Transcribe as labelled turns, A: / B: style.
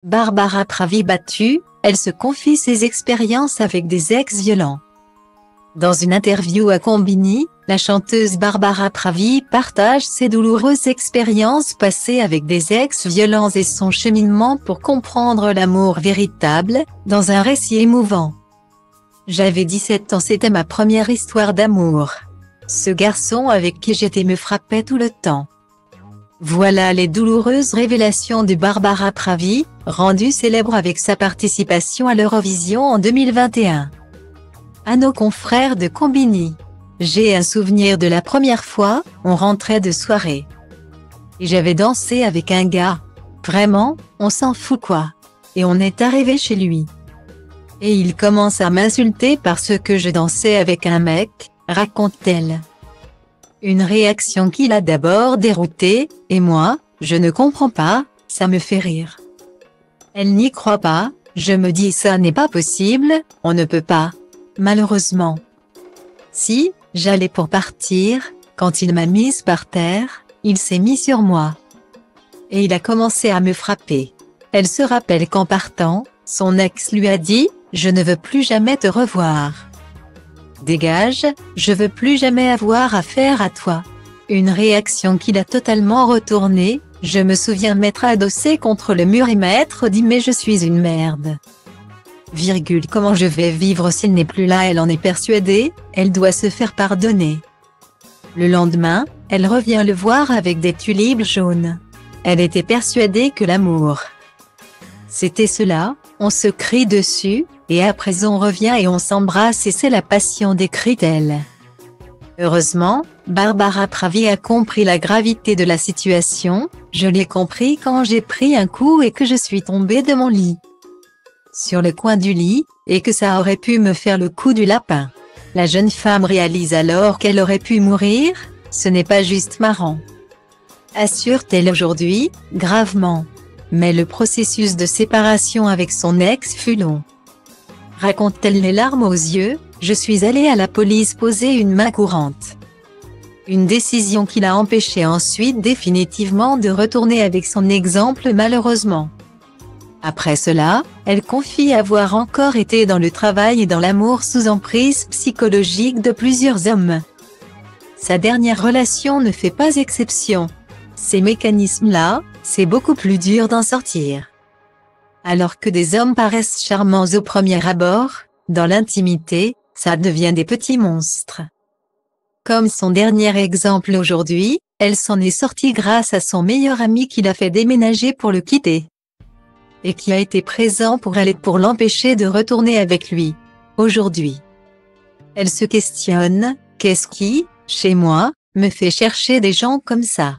A: Barbara Pravi battue, elle se confie ses expériences avec des ex violents. Dans une interview à Combini, la chanteuse Barbara Pravi partage ses douloureuses expériences passées avec des ex violents et son cheminement pour comprendre l'amour véritable, dans un récit émouvant. J'avais 17 ans, c'était ma première histoire d'amour. Ce garçon avec qui j'étais me frappait tout le temps. Voilà les douloureuses révélations de Barbara Pravi, rendue célèbre avec sa participation à l'Eurovision en 2021. À nos confrères de Combini. J'ai un souvenir de la première fois, on rentrait de soirée. Et j'avais dansé avec un gars. Vraiment, on s'en fout quoi. Et on est arrivé chez lui. Et il commence à m'insulter parce que je dansais avec un mec, raconte-t-elle. Une réaction qui l'a d'abord déroutée, et moi, je ne comprends pas, ça me fait rire. Elle n'y croit pas, je me dis ça n'est pas possible, on ne peut pas. Malheureusement. Si, j'allais pour partir, quand il m'a mise par terre, il s'est mis sur moi. Et il a commencé à me frapper. Elle se rappelle qu'en partant, son ex lui a dit « Je ne veux plus jamais te revoir. Dégage, je veux plus jamais avoir affaire à toi. » Une réaction qui l'a totalement retournée, je me souviens m'être adossée contre le mur et m'être dit « Mais je suis une merde. » Comment je vais vivre s'il n'est plus là? Elle en est persuadée, elle doit se faire pardonner. Le lendemain, elle revient le voir avec des tulipes jaunes. Elle était persuadée que l'amour, c'était cela, on se crie dessus, et après on revient et on s'embrasse et c'est la passion, décrit-elle. Heureusement, Barbara Pravi a compris la gravité de la situation, je l'ai compris quand j'ai pris un coup et que je suis tombée de mon lit. Sur le coin du lit, et que ça aurait pu me faire le coup du lapin. La jeune femme réalise alors qu'elle aurait pu mourir, ce n'est pas juste marrant. Assure-t-elle aujourd'hui, gravement. Mais le processus de séparation avec son ex fut long. Raconte-t-elle les larmes aux yeux, je suis allée à la police poser une main courante. Une décision qui l'a empêchée ensuite définitivement de retourner avec son exemple malheureusement. Après cela, elle confie avoir encore été dans le travail et dans l'amour sous emprise psychologique de plusieurs hommes. Sa dernière relation ne fait pas exception. Ces mécanismes-là, c'est beaucoup plus dur d'en sortir. Alors que des hommes paraissent charmants au premier abord, dans l'intimité, ça devient des petits monstres. Comme son dernier exemple aujourd'hui, elle s'en est sortie grâce à son meilleur ami qui l'a fait déménager pour le quitter. Et qui a été présent pour elle et pour l'empêcher de retourner avec lui. Aujourd'hui, elle se questionne, qu'est-ce qui, chez moi, me fait chercher des gens comme ça?